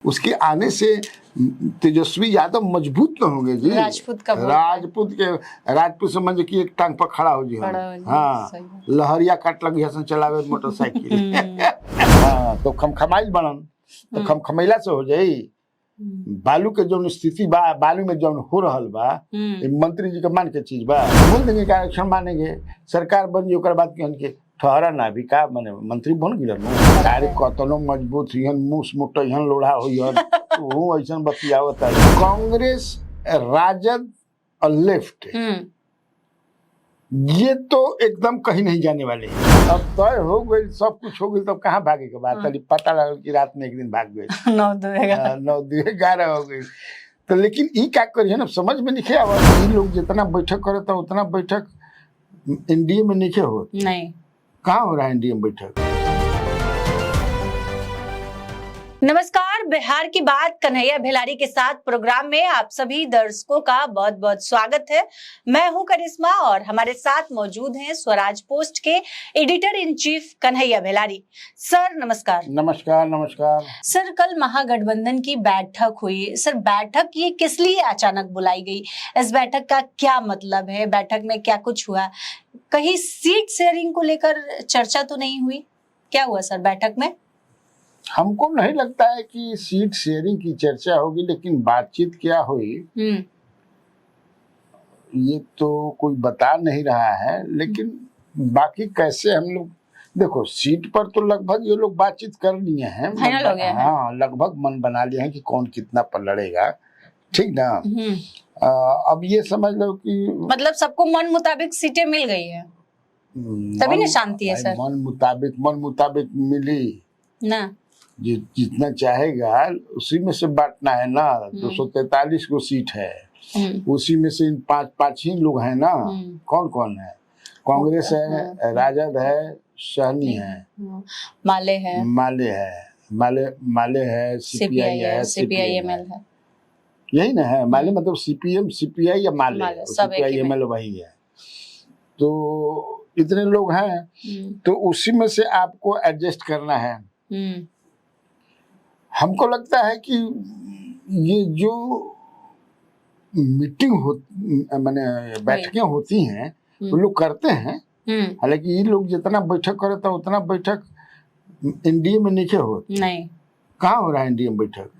उसके आने से तेजस्वी यादव मजबूत न होंगे जी। राजपूत का राजपूत समझ कि एक टांग पर खड़ा हो जी हम। हाँ, लहरिया काट लगी हसन चलावे मोटरसाइकिल। हाँ, तो खमखमाइल बनन तो खमखमैला से हो जाई। बालू के जो स्थिति बा, बालू में जो हो रहल बा, मंत्री जी का मान के चीज बा, बोल देंगे कि आरक्षण मानेंगे, सरकार बन जी ओकर बाद के ठहरा ना भी का माने मंत्री बन गिरन अरे कतनो मजबूत हियन मुस मोटा हियन लोढ़ा होइयन वो ऐसन बतियावत है। कांग्रेस, राजद और लेफ्ट ये तो एकदम कहीं नहीं जाने वाले। अब तय हो गई, सब कुछ हो गई, तब कहाँ भागे के बाद पता लगा कि रात में एक दिन भाग गए। 9-11 हो गई। तो लेकिन ई क्या करिए ना, समझ में नहीं आवा। ये लोग जितना बैठक करता उतना बैठक एनडीए में नहीं हो। नहीं, कहाँ हो रहा है एनडीए में बैठक। नमस्कार, बिहार की बात कन्हैया भेलारी के साथ प्रोग्राम में आप सभी दर्शकों का बहुत बहुत स्वागत है। मैं हूं करिश्मा और हमारे साथ मौजूद हैं स्वराज पोस्ट के editor in chief Kanhaiya Bhelari. Sir नमस्कार। नमस्कार नमस्कार। सर, कल महागठबंधन की बैठक हुई। सर, बैठक ये किस लिए अचानक बुलाई गई? इस बैठक का क्या मतलब है? बैठक में क्या कुछ हुआ? कहीं सीट शेयरिंग को लेकर चर्चा तो नहीं हुई? क्या हुआ सर बैठक में? हमको नहीं लगता है कि सीट शेयरिंग की चर्चा होगी, लेकिन बातचीत क्या हुई ये तो कोई बता नहीं रहा है। लेकिन बाकी कैसे हम लोग देखो, सीट पर तो लगभग ये लोग बातचीत कर लिए हैं। हाँ, लगभग मन बना लिए हैं कि कौन कितना पर लड़ेगा, ठीक ना। अब ये समझ लो कि मतलब सबको मन मुताबिक सीटें मिल गई है, तभी ना शांति है सर। मन मुताबिक मिली ना, जितना चाहेगा उसी में से बांटना है ना। 243 को सीट है, उसी में से 5 ही लोग हैं ना। कौन कौन है? कांग्रेस है, राजद है, सहनी है, माले है, माले है, सीपीआई है, सीपीआईएमएल है, यही ना है। माले मतलब सीपीएम, सीपीआई या माले, सीपीआईएमएल वही है। तो इतने लोग हैं, तो उसी में से आपको एडजस्ट करना है। हमको लगता है कि ये जो मीटिंग माने बैठकें होती हैं वो लोग करते हैं। हालांकि ये लोग जितना बैठक करता है उतना बैठक एनडीए में नहीं हो। नहीं, कहाँ हो रहा है एनडीए में बैठक?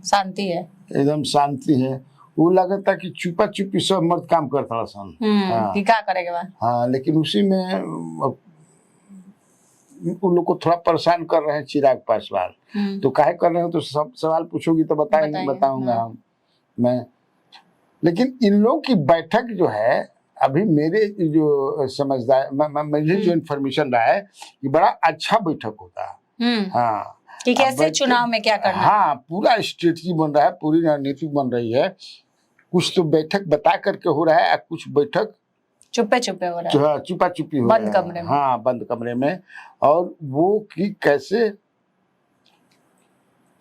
शांति है, एकदम शांति है। वो लगता कि चुपा चुपी सब मर्द काम करता सन। हाँ, क्या करेगा। हाँ, लेकिन उसी में उन लोग को थोड़ा परेशान कर रहे हैं चिराग पासवान। तो काहे कर रहे हो, तो सब सवाल पूछोगी तो बताऊंगा मैं। लेकिन इन लोग की बैठक जो है, अभी मेरे जो समझदार मुझे जो इन्फॉर्मेशन रहा है कि बड़ा अच्छा बैठक होता है। हाँ, कि कैसे चुनाव में क्या करना। हाँ, पूरा स्ट्रेटजी बन रहा है, पूरी रणनीति बन रही है। कुछ तो बैठक बता करके हो रहा है, कुछ बैठक चुप्पे हो रहा है, चुपा चुपी हो बंद कमरे में। हाँ, बंद कमरे में। और वो कि कैसे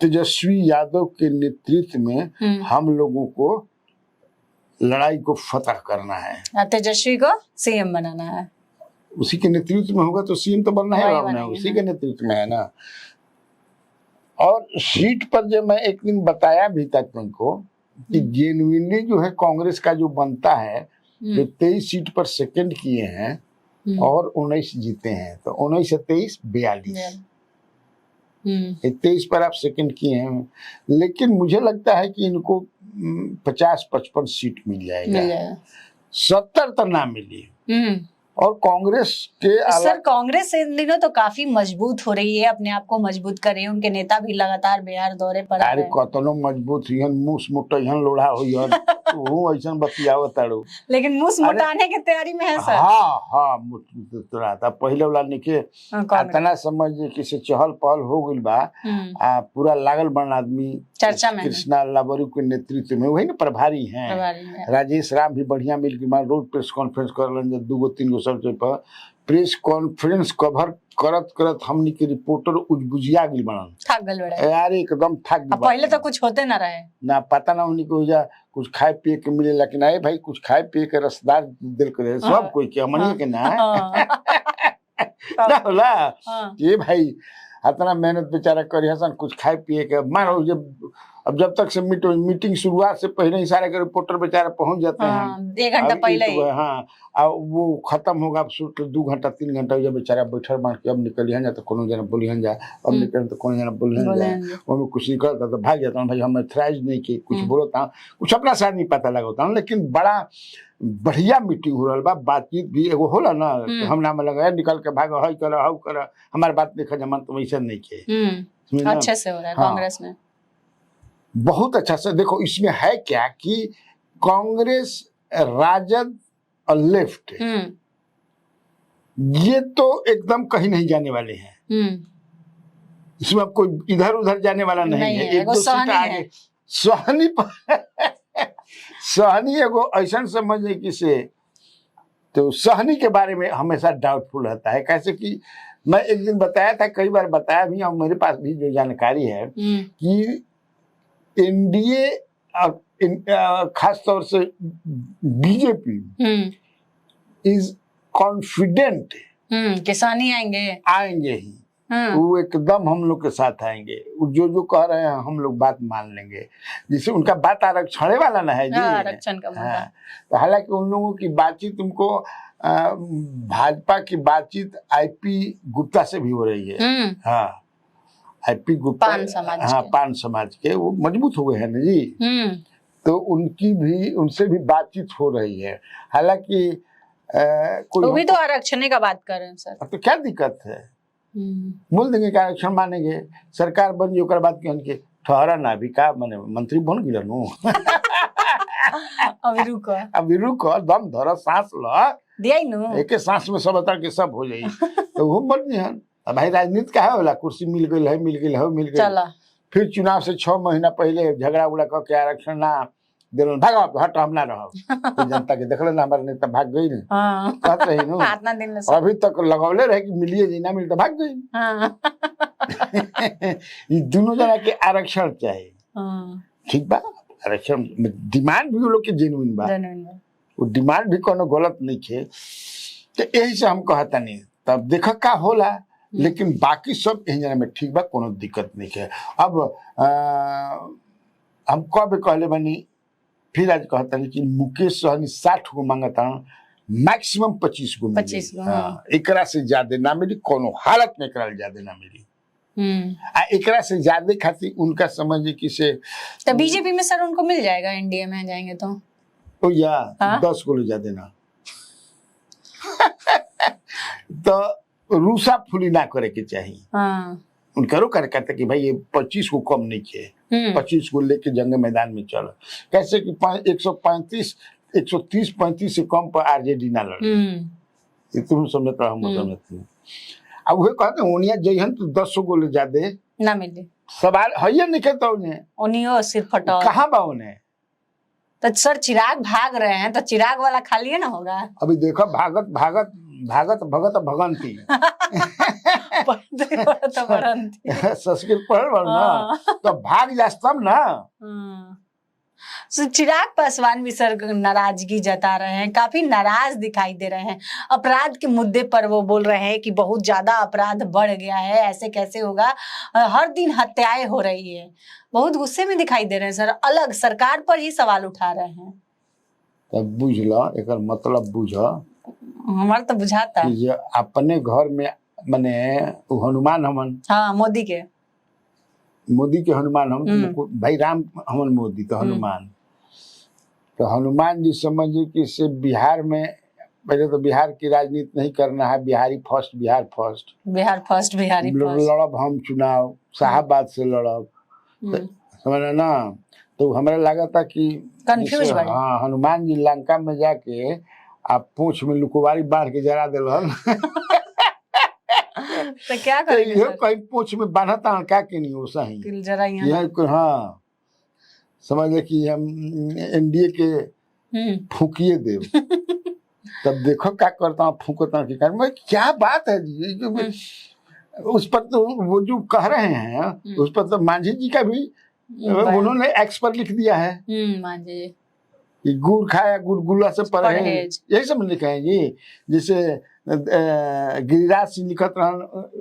तेजस्वी यादव के नेतृत्व में हम लोगों को लड़ाई को फतह करना है। तेजस्वी को सीएम बनाना है। उसी के नेतृत्व में होगा तो सीएम तो बनना है, उसी के नेतृत्व में है ना। और सीट पर जो मैं एक दिन बताया भी था तुमको कि जेन्युइनली जो है कांग्रेस का जो बनता है, जो 23 सीट पर सेकंड किए हैं और 19 जीते हैं, तो 19 से 23 42। 23 पर आप सेकंड किए हैं, लेकिन मुझे लगता है कि इनको 50-55 सीट मिल जाएगा। 70 तो ना मिली। और कांग्रेस के सर, कांग्रेस इन दिनों तो काफी मजबूत हो रही है, अपने आप को मजबूत कर रही है। उनके नेता भी लगातार बिहार दौरे पर आ रहे हैं। कतनो मजबूत हियन मुस मोटा हियन लोढ़ा होइयन वो ऐसन बतियावत ताड़ू, लेकिन मुस मोटाने की तैयारी में है सर। हाँ, मुटरा था पहले वाला निके इतना समझ किसी चहल पहल हो गइल बा। पूरा लागल बन आदमी चर्चा में कृष्णा लाबरू के नेतृत्व में, वही ना प्रभारी हैं। राजेश राम भी बढ़िया मिल के रोज प्रेस कॉन्फ्रेंस कर 2-3 सबसे पर प्रेस कॉन्फ्रेंस कवर करत हमनी के रिपोर्टर उजबुजिया गइल बनन, थक गइल बड़े यार, एकदम थक गइल। पहले तो कुछ होते ना रहे ना, पता ना उन्हीं को जा कुछ खाए पिए के मिले, लेकिन आए भाई कुछ खाए पिए के रसदार दिल करे सब कोई के हमनी के ना ना होला ये भाई। इतना मेहनत बेचारा करी हसन कुछ खाए पिए के मानो जब तक से मीटिंग शुरुआत से पहले ही सारे रिपोर्टर बेचारा पहुंच जाते हैं 1 घंटा पहले ही। हाँ अब वो खत्म होगा तो 2 घंटा 3 घंटा जब बेचारा बैठल मान के अब निकलिए जा तो कोनो जना बोलिहन जा, अब निकल तो कोनो जना बोलिहन जा, वो कुछ निकलता तो भाग जाता हूँ भाई हम एथराइज नहीं की कुछ बोलता हूँ कुछ अपना साथ नहीं पता लगाता हूँ। लेकिन बड़ा बढ़िया मीटिंग हो रहा बा, बातचीत भी एगो होला ना, हम नाम लगा निकल के भाग हई कर हाउ कर हमारे बात देखा जमान तो वैसे नहीं के अच्छे से हो रहा है कांग्रेस में, बहुत अच्छा से। देखो इसमें है क्या कि कांग्रेस राजद और लेफ्ट ये तो एकदम कहीं नहीं जाने वाले हैं, इसमें अब कोई इधर उधर जाने वाला नहीं है। एक दूसरे का आगे सहनी सहनी एगो ऐसा समझे कि से तो सहनी के बारे में हमेशा डाउटफुल रहता है। कैसे कि मैं एक दिन बताया था, कई बार बताया भी और मेरे पास भी जो जानकारी है कि एनडीए खास तौर से बीजेपी इज कॉन्फिडेंट किसानी आएंगे ही, वो एकदम हम लोग के साथ आएंगे, जो कह रहे हैं हम लोग बात मान लेंगे। जिससे उनका बात आरक्षण वाला ना है जी, आरक्षण का मुद्दा। तो हालांकि उन लोगों की बातचीत उनको भाजपा की बातचीत आईपी गुप्ता से भी हो रही है। हाँ आईपी गुप्ता पान समाज के वो मजबूत हो गए हैं ना जी, तो उनकी भी उनसे भी बातचीत हो रही है। हालांकि वो भी तो आरक्षण का बात कर रहे हैं सर, तो क्या दिक्कत है, बोल देंगे कि आरक्षण मानेंगे, सरकार बन जो बात के ठहरा ना अभी का मैंने मंत्री बन गिर अभी रुको दम धर सांस लो एक सांस में सब बता के सब हो जाये तो वो बन गए। भाई राजनीति का है वाला कुर्सी मिल गई फिर चुनाव से 6 महीना पहले झगड़ा उगड़ा करके आरक्षण ना दिल भागो हट हम ना रहो तो जनता के देखल ना हमारे नेता भाग गई नहीं कहते रही नो अभी तक लगौले रहे कि मिलिए जी ना मिले तो भाग गई। ये दोनों जना के आरक्षण चाहिए, ठीक बा आरक्षण डिमांड भी वो लोग के जेन्युइन बा, वो डिमांड भी कोनो गलत नहीं थे। तो यही से हम कहता नहीं तब देख का होला, लेकिन बाकी सब यही में ठीक बा, कोनो दिक्कत नहीं है। अब हम कब कहले बनी फिर आज कहता नहीं कि मुकेश सहनी 60 गो मांगता मैक्सिमम 25 गो 25 गो एकरा से ज्यादा ना मिली, कोनो हालत में एकरा ज्यादा ना मिली। एकरा से ज्यादा खातिर उनका समझ कि से तो बीजेपी में सर उनको मिल जाएगा, एनडीए में जाएंगे तो या 10 गो ले ज्यादा ना तो रूसा फुली ना करे के चाहिए। उनकरो करे कहते कि भाई ये 25 को कम नहीं किए, 25 को लेके जंग मैदान में चलो। कैसे कि 135 130-35 से कम पर आरजेडी ना लड़े, ये तुम समझता हम समझते हैं। अब वो कहते हैं उनिया जइहन तो 10 गो ले ज्यादा ना मिले, सवाल है नहीं कहता उन्हें सिर फटा कहाँ बा उन्हें। तो सर चिराग भाग रहे हैं तो चिराग वाला खाली ना होगा। अभी देखो भागत भगत भगंती संस्कृत पढ़ ना तो भाग जास तब ना। चिराग पासवान भी सर नाराजगी जता रहे हैं, काफी नाराज दिखाई दे रहे हैं। अपराध के मुद्दे पर वो बोल रहे हैं कि बहुत ज्यादा अपराध बढ़ गया है, ऐसे कैसे होगा, हर दिन हत्याएं हो रही है। बहुत गुस्से में दिखाई दे रहे हैं सर, अलग सरकार पर ही सवाल उठा रहे हैं। तब बुझ लो एकर मतलब बुझ, हमारा तो बुझाता अपने घर में मने हनुमान हमन, हाँ मोदी के हनुमान हम भाई राम हमन मोदी तो हनुमान, तो हनुमान जी समझिए कि से बिहार में पहले तो बिहार की राजनीति नहीं करना है, बिहारी फर्स्ट बिहारी फर्स्ट लड़ब हम चुनाव शाहबाद से लड़ब, समझ ना। तो हमारा लगा था कि हाँ हनुमान जी लंका में जाके आप पूंछ में लुकवारी बांध के जरा दिल तो क्या करेंगे कहीं पूंछ में बांधता क्या कि नहीं वो सही जरा हाँ समझ कि हम एनडीए के फूकिए दे तब देखो क्या करता हूँ फूकता कि क्या बात है जी। उस पर तो वो जो कह रहे हैं उस पर तो मांझी जी का भी उन्होंने एक्स पर लिख दिया है कि गुड़ खाया गुड़गुला से परहेज, यही सब लिखा है जी। जैसे गिरिराज सिंह लिखत रहन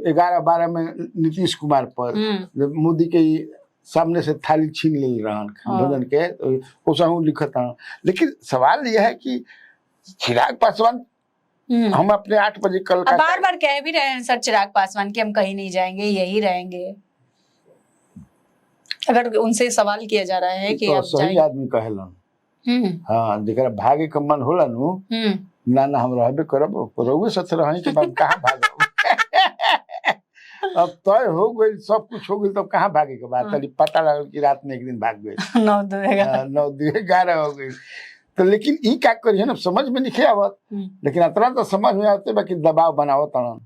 11-12 में नीतीश कुमार पर, जब मोदी के सामने से थाली छीन ले रहन भोजन के, उसहू लिखत रहन। लेकिन सवाल यह है कि चिराग पासवान, हम अपने 8 बजे कल का बार बार कह भी रहे हैं सर चिराग पासवान कि हम कहीं नहीं जाएंगे, यही रहेंगे। अगर उनसे सवाल किया जा रहा है कि तो अब सही आदमी कहेलन। हाँ, जेकरा भागे के मन होला नु, ना हम रहबे करब, रहुए साथ रही के बाद कहाँ भागब। अब तय हो गई, सब कुछ हो गई, तब कहाँ भागे के बाद? तभी पता लगा कि रात में एक दिन भाग गए। 9-11 हो गई। तो लेकिन ई क्या करिए ना, समझ में नहीं आवत। लेकिन अतना तो समझ में आते बा कि दबाव बनाओ तड़न।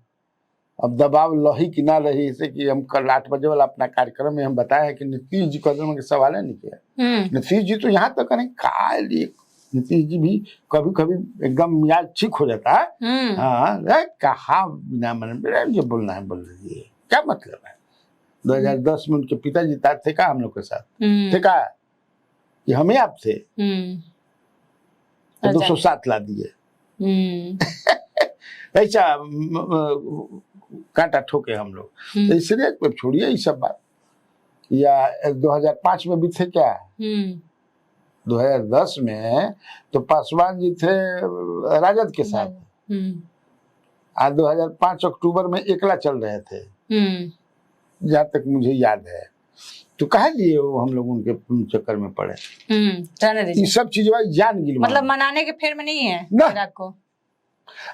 अब दबाव लही कि ना लही, इसे कि हम कल 8 बजे वाला अपना कार्यक्रम में हम बताए हैं कि नीतीश जी कदम के सवाल है नहीं किया। नीतीश जी तो यहाँ तक करें का लिए, नीतीश जी भी कभी कभी एकदम मियाज ठीक हो जाता है। हाँ, कहा बिना मन जो बोलना है बोल रही है, क्या मतलब है? 2010 में उनके पिताजी थे का हम लोग के साथ, थे का कि हमें आप थे, 207 ला दिए। ऐसा कांटा ठोके हम लोग। तो इसलिए छोड़िए ये सब बात। या 2005 में भी थे क्या? 2010 में तो पासवान जी थे राजद के साथ। 2005 अक्टूबर में एकला चल रहे थे, जहाँ तक मुझे याद है। तो कहा लिए वो हम लोग उनके चक्कर में पड़े। ये सब चीज जान गिल, मतलब मनाने के फेर में नहीं है ना को।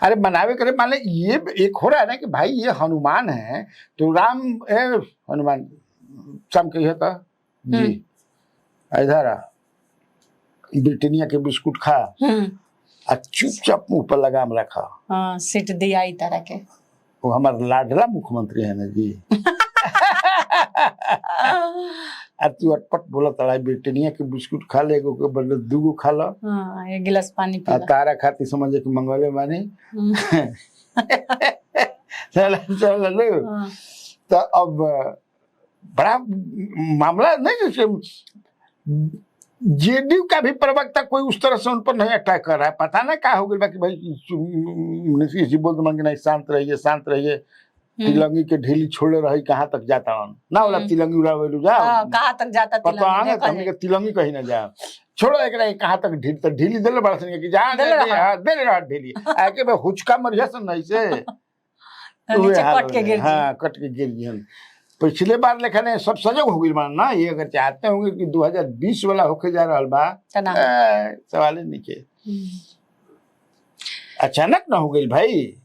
अरे मनावे करे, मान ले ये एक हो रहा है ना कि भाई ये हनुमान है तो राम हनुमान शाम कही था जी, इधर आ ब्रिटानिया के बिस्कुट खा और चुपचाप मुंह पर लगाम रखा। सीट दिया ही तरह के। वो हमारा लाडला मुख्यमंत्री है ना जी। तू अटपट बोला तड़ा ब्रिटानिया के बिस्कुट खा ले, एगो के बदले 2 खा लो, एक गिलास पानी पी लो। तारा खाती समझे कि मंगले मानी। चल लो। तो अब बड़ा मामला नहीं, जैसे जेडीयू का भी प्रवक्ता कोई उस तरह से उन पर नहीं अटैक कर रहा है। पता ना क्या हो गया कि भाई नीतीश जी बोलते मन नहीं, शांत रहिए, तिलंगी के ढीली छोड़े रही, कहाँ तक जाता ना वाला तिलंगी उड़ावे जाओ, कहाँ तक जाता तिलंगी कहीं ना जाओ, छोड़ो एक कहाँ तक ढीली दिले बड़ा कि जा दे रहा ढीली आके भाई हुचका मरिया से नहीं से कट के गिर गई। पिछले बार लेखा ने सब सजग हो गई मान ना, ये अगर चाहते होंगे कि 2020 वाला होके जा रहा बा, सवाल ही नहीं के अचानक ना हो गई भाई।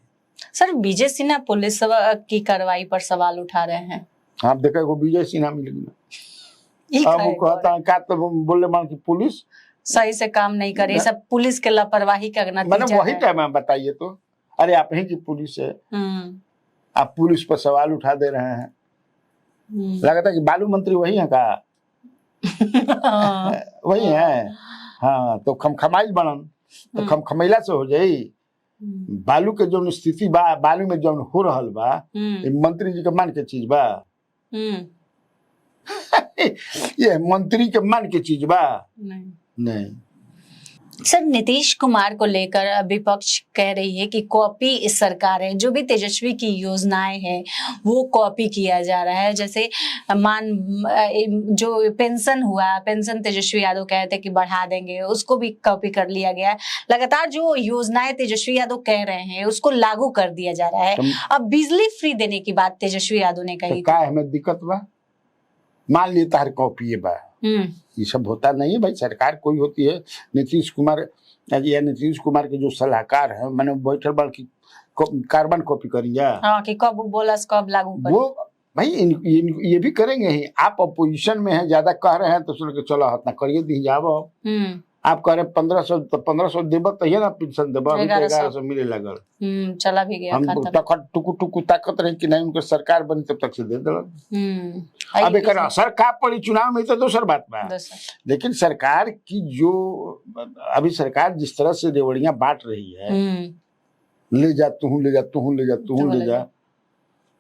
सर विजय सिन्हा पुलिस की कार्रवाई पर सवाल उठा रहे हैं। आप देखा को विजय सिन्हा मिलेगी अब वो कहता है क्या, तो बोले मान की पुलिस सही से काम नहीं करे, सब पुलिस के लापरवाही का नतीजा है। वही टाइम में बताइए तो, अरे आप ही की पुलिस है, आप पुलिस पर सवाल उठा दे रहे हैं। लगता है कि बालू मंत्री वही है का? वही है। हाँ, तो खमखमाइल बनन, तो खमखमैला से हो जाई। बालू के जो स्थिति बा, बालू में जो हो रहल बा, मंत्री जी के मान के चीज बा। ये मंत्री के मान के चीज बा नहीं। सर नीतीश कुमार को लेकर विपक्ष कह रही है कि कॉपी इस सरकार है, जो भी तेजस्वी की योजनाएं हैं वो कॉपी किया जा रहा है। जैसे जो पेंशन हुआ, पेंशन तेजस्वी यादव कहते कि बढ़ा देंगे, उसको भी कॉपी कर लिया गया है। लगातार जो योजनाएं तेजस्वी यादव कह रहे हैं उसको लागू कर दिया जा रहा है। अब बिजली फ्री देने की बात तेजस्वी यादव ने कही। क्या हमें दिक्कत बा? मान लिए तार कॉपी बा, ये सब होता नहीं है भाई। सरकार कोई होती है, नीतीश कुमार या नीतीश कुमार के जो सलाहकार है, मैंने बैठल बाल की कार्बन कॉपी करेंगे। हाँ, कि कब बोला कब लागू करें। वो भाई ये भी करेंगे ही। आप अपोजिशन में हैं, ज्यादा कह रहे हैं तो सुन के चलो हाथ ना करिए दी जाओ। आप कह रहे 1500 तो 1500 देब तो ना पेंशन देब, 1100 मिले लगल। चला भी गया। हम टुकु ताकत रही कि नहीं उनके सरकार बनी तब तक से दे दिल। अब एक असर का पड़ी चुनाव में तो दूसर बात बा, लेकिन सरकार की जो अभी सरकार जिस तरह से रेवड़ियां बांट रही है, ले जा तू ले जा तू ले जा तू ले जा,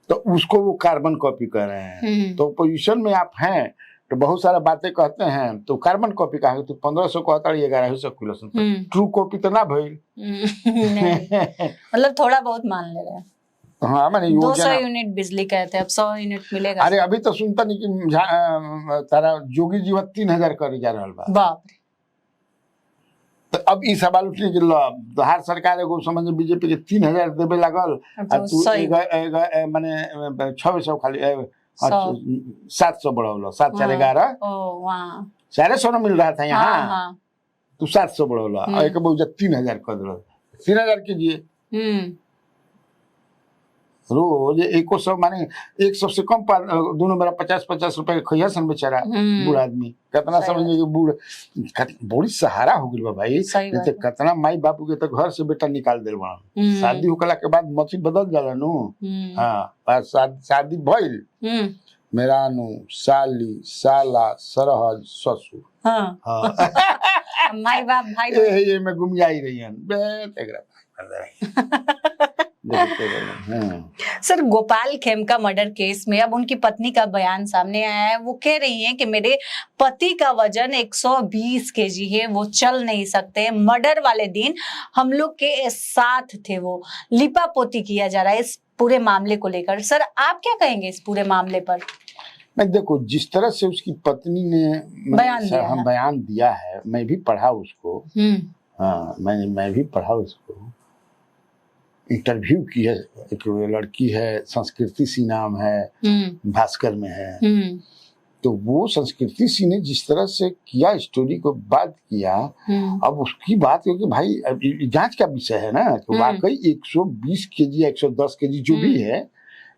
तो उसको वो कार्बन कॉपी कर रहे हैं। तो पोजीशन में आप हैं तो बहुत सारा बातें कहते हैं, तो कार्बन कॉपी कहा तो 1500 कहता है 1100 किलो ट्रू कॉपी तो ना भइल। मतलब थोड़ा बहुत मान ले रहे हैं। हाँ मैंने 200 यूनिट बिजली कहते हैं, अब 100 यूनिट मिलेगा। अरे अभी तो सुनता नहीं कि तारा जोगी जीवन 3000 कर जा रहा बा। बाप रे। तो अब ई सवाल उठने के हर सरकार एगो समझ बीजेपी के 3000 देवे लागल, तू माने 600 खाली 700 बढ़ौलो, 7 4 11 400 मिल रहा था यहाँ, तू 700 बढ़ौलो और एक बहुत 3000 कर दो, 3000 कीजिए रोज 100 माने 100 से कम दोनों मेरा 50-50 रुपए खैया सन बेचारा बूढ़ आदमी कितना समझिए कि बूढ़ी सहारा हो गई भाई। तो कितना माई बापू के तो घर से बेटा निकाल दे बड़ा, शादी होकला के बाद मछली बदल जाला नु। हाँ शादी भइल मेरा नु साली साला सरहज ससुर। हाँ माई बाप भाई ये में गुम जाई रही हैं sir. Gopal Khemka murder case में अब उनकी पत्नी का बयान सामने आया है। वो कह रही हैं कि मेरे पति का वजन 120 केजी है, वो चल नहीं सकते। मर्डर वाले दिन हम लोग के साथ थे, वो लिपा पोती किया जा रहा है इस पूरे मामले को लेकर। सर आप क्या कहेंगे इस पूरे मामले पर? मैं देखो जिस तरह से उसकी पत्नी ने बयान दिया है, मैं भी पढ़ा उसको। हाँ मैं भी पढ़ा उसको, इंटरव्यू की है। एक लड़की है संस्कृति सी नाम है, भास्कर में है। तो वो संस्कृति सी ने जिस तरह से किया, स्टोरी को बात किया, अब उसकी बात है कि भाई जांच का विषय है ना, तो वाकई 120 केजी 110 केजी जो भी है,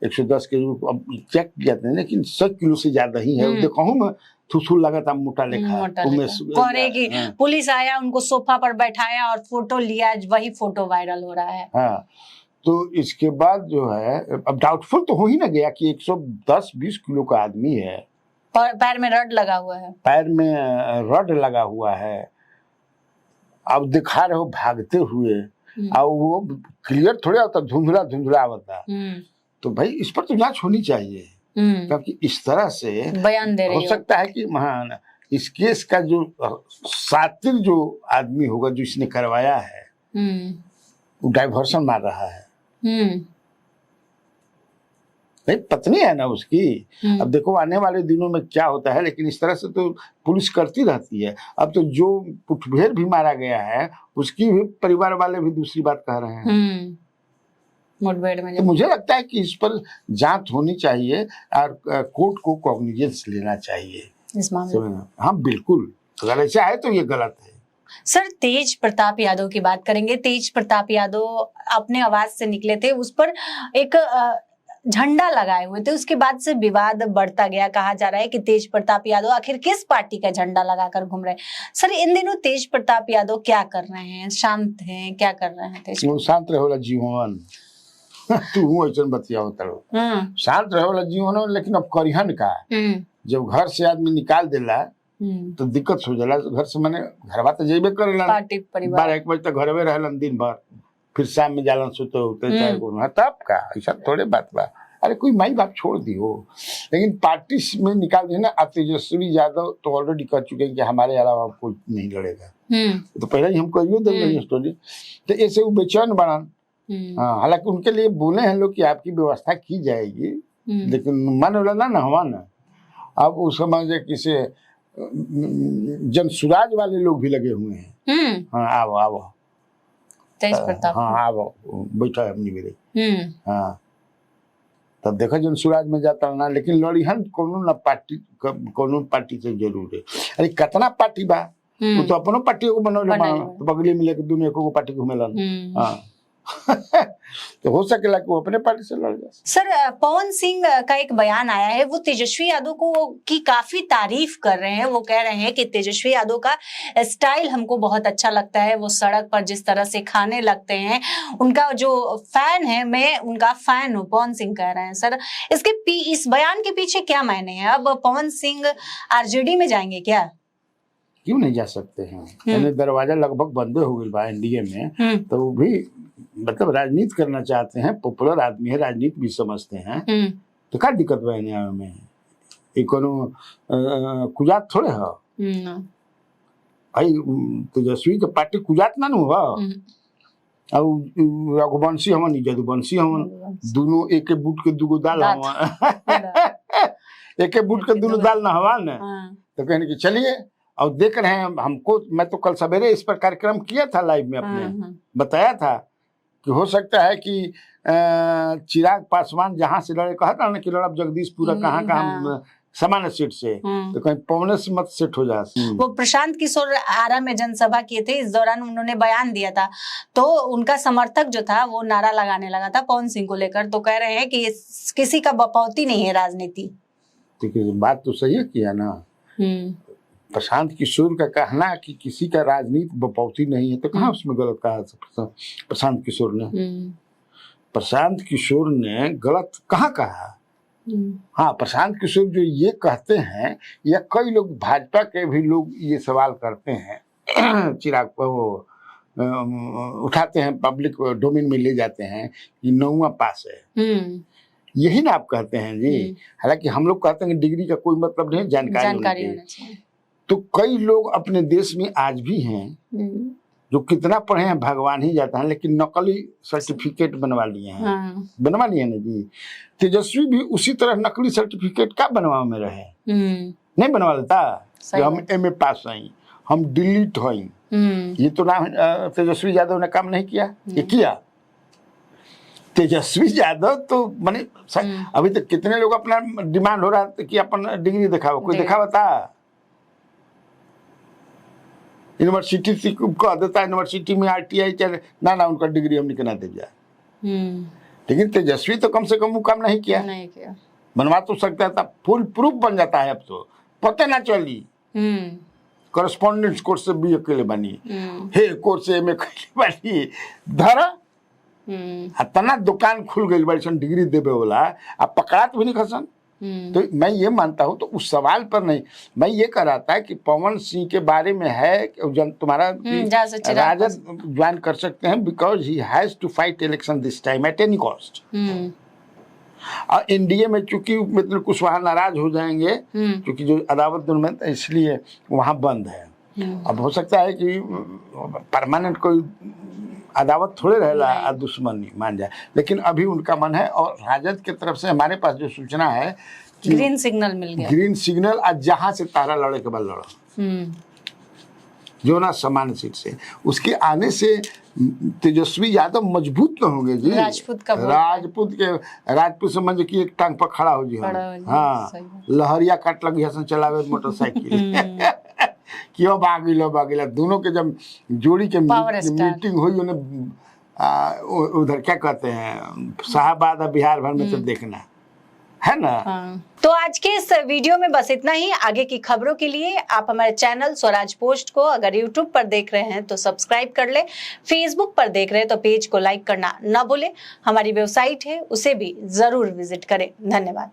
110 केजी अब चेक किया था, लेकिन 100 किलो से ज्यादा ही है। देखो मैं थुथुल लगा था मोटा लेखा। करेगी पुलिस आया, उनको सोफा पर बैठाया और फोटो लिया, वही फोटो वायरल हो रहा है। हाँ तो इसके बाद जो है अब डाउटफुल तो हो ही ना गया कि 110-20 किलो का आदमी है, पैर में रड लगा हुआ है, पैर में रड लगा हुआ है। अब दिखा रहे हो भागते हुए, और वो क्लियर थोड़ा होता, धुंधला धुंधला होता। तो भाई इस पर तो जांच होनी चाहिए, क्योंकि इस तरह से बयान दे रही हो सकता है कि महान इस केस का जो सातिर जो आदमी होगा जो इसने करवाया है, वो डाइवर्सन मार रहा है। नहीं पत्नी है ना उसकी। अब देखो आने वाले दिनों में क्या होता है, लेकिन इस तरह से तो पुलिस करती रहती है। अब तो जो मुठभेड़ भी मारा गया है, उसकी भी परिवार वाले भी दूसरी बात कह रहे हैं मुठभेड़ में। तो मुझे लगता है कि इस पर जांच होनी चाहिए और कोर्ट को कॉग्निजेंस लेना चाहिए इस मामले में। हाँ बिल्कुल, अगर ऐसा है तो ये गलत है। सर तेज प्रताप यादव की बात करेंगे। तेज प्रताप यादव अपने आवाज से निकले थे, उस पर एक झंडा लगाए हुए थे, उसके बाद से विवाद बढ़ता गया। कहा जा रहा है कि तेज प्रताप यादव आखिर किस पार्टी का झंडा लगाकर घूम रहे हैं। सर इन दिनों तेज प्रताप यादव क्या कर रहे हैं? शांत हैं? क्या कर रहे हैं तेज? शांत रहे वाला जीवन तू ऐसा बतिया शांत रहे वाला जीवन, लेकिन अब करिहन का जब घर से आदमी निकाल देला तो दिक्कत हो जाला। घर से मैंने घरवा तो जेबे करेला, 12-1 बजे तक घरवे रहलन दिन भर, फिर शाम में जालन सुते होते चाहे को तब का ऐसा थोड़े बात बा। अरे कोई माई बाप छोड़ दी हो, लेकिन पार्टी में निकाल दिया ना। तेजस्वी यादव तो ऑलरेडी कह चुके हैं कि हमारे अलावा कोई नहीं लड़ेगा। तो पहले ही हम कहियो दे रही स्टोरी, तो ऐसे वो बेचैन बना। हाँ हालांकि उनके लिए बोले हैं लोग कि आपकी व्यवस्था की जाएगी, लेकिन मन वाला ना हुआ ना। अब उस समय किसी जनसुराज वाले लोग भी लगे हुए हैं। हाँ आओ तेज प्रताप, हाँ आओ बैठा है अपनी मेरे। हाँ तब देखो जनसुराज में जाता ना, लेकिन लड़ीहन कोनो पार्टी से जरूर है। अरे कितना पार्टी बा, वो तो अपनो पार्टी को बनौले तो बगली में लेके दुनिया को पार्टी घूमेलन। हाँ तो हो सकेला कि वो अपने पार्टी से लड़ जाए। सर पवन सिंह का एक बयान आया है, वो तेजस्वी यादव को की काफी तारीफ कर रहे हैं। वो कह रहे हैं कि तेजस्वी यादव का स्टाइल हमको बहुत अच्छा लगता है, वो सड़क पर जिस तरह से खाने लगते हैं, उनका जो फैन है, मैं उनका फैन हूँ, पवन सिंह कह रहे हैं। सर इस बयान के पीछे क्या मायने हैं? अब पवन सिंह आरजेडी में जाएंगे क्या? क्यों नहीं जा सकते हैं? दरवाजा लगभग बंद हो गई बा एनडीए में, तो वो भी मतलब राजनीति करना चाहते हैं, पॉपुलर आदमी है, राजनीति भी समझते हैं, तो क्या दिक्कत बहने में? ये कोनो कुजात थोड़े है भाई। तेजस्वी के पार्टी कुजात ना नु हुआ। अब रघुवंशी हमन जदुवंशी हमन दोनों एक बूट के दुगो दाल एक बूट के दोनों दाल ना हवा न। तो कहने की चलिए और देख रहे हैं हमको। मैं तो कल सवेरे इस पर कार्यक्रम किया था लाइव में अपने, बताया था कि हो सकता है कि चिराग पासवान जहां से लड़े, कहा था ना कि लड़ा जगदीशपुरा कहाँ कहाँ सामान्य सीट से, तो कहीं पवने से मत सेट हो जाए। वो प्रशांत किशोर आरा में जनसभा किए थे, इस दौरान उन्होंने बयान दिया था, तो उनका समर्थक जो था वो नारा लगाने लगा था पवन सिंह को लेकर। तो कह रहे हैं कि किसी का बपौती नहीं है राजनीति। बात तो सही है किया ना। प्रशांत किशोर का कहना कि किसी का राजनीति बपौती नहीं है, तो कहाँ उसमें गलत कहा प्रशांत किशोर ने? प्रशांत किशोर ने गलत कहाँ कहा? हाँ, प्रशांत किशोर जो ये कहते हैं, या कई लोग भाजपा के भी लोग ये सवाल करते हैं चिराग पर वो उठाते हैं, पब्लिक डोमेन में ले जाते हैं कि 9वां पास है। यही ना आप कहते हैं जी। हालांकि हम लोग कहते हैं कि डिग्री का कोई मतलब नहीं, जानकारी होना चाहिए। तो कई लोग अपने देश में आज भी हैं जो कितना पढ़े हैं भगवान ही जाता है, लेकिन नकली सर्टिफिकेट बनवा लिए हैं। बनवा लिए ना जी। तेजस्वी भी उसी तरह नकली सर्टिफिकेट का बनवा में रहे, नहीं बनवा लेता कि हम MA पास आई, हम डिलीट हुई। ये तो ना तेजस्वी यादव ने काम नहीं किया, ये किया तेजस्वी यादव। तो माने अभी तक कितने लोग अपना डिमांड हो रहा है कि अपन डिग्री दिखाओ, कोई दिखावा था? यूनिवर्सिटी कह देता है यूनिवर्सिटी में RTI ना उनका डिग्री हम निकलना दे जाए। लेकिन तेजस्वी तो कम से कम वो काम नहीं किया। बनवा तो सकता था, फुल प्रूफ बन जाता है। अब तो पता ना चली करस्पॉन्डेंस कोर्स से भी अकेले बनी, हे कोर्स से MA बनी धरा। इतना दुकान खुल गई बड़ी डिग्री देवे वाला, अब पकड़ात भी नहीं खसन। तो मैं ये मानता हूँ, तो उस सवाल पर नहीं, मैं ये कह रहा था कि पवन सिंह के बारे में है तुम्हारा राजद ज्वाइन कर सकते हैं, because he has to fight election this time at any cost. और NDA में चूंकि मतलब कुशवाहा नाराज हो जाएंगे, क्योंकि जो अदावत दुर्मत इसलिए वहाँ बंद है। अब हो सकता है कि परमानेंट कोई अदावत थोड़े रहेला, दुश्मनी मान जाए, लेकिन अभी उनका मन है। और राजद की तरफ से हमारे पास जो सूचना है कि ग्रीन सिग्नल मिल गया, ग्रीन सिग्नल। आज जहां से तारा लड़े के बाद लड़ो जो ना समान सीट से, उसके आने से तेजस्वी यादव मजबूत तो होंगे जी। राजपूत समझ कि एक टांग पर खड़ा हो जी। हाँ, लहरिया काट लगी हसन चलावे मोटरसाइकिल क्यों बागिला दोनों के जब जोड़ी के मीटिंग हुई, उन्हें उधर क्या कहते हैं शाहबाद बिहार भर में तो देखना है ना। तो आज के इस वीडियो में बस इतना ही। आगे की खबरों के लिए आप हमारे चैनल स्वराज पोस्ट को अगर YouTube पर देख रहे हैं तो सब्सक्राइब कर ले, Facebook पर देख रहे हैं तो पेज को लाइक करना ना भूले, हमारी वेबसाइट है उसे भी जरूर विजिट करें। धन्यवाद।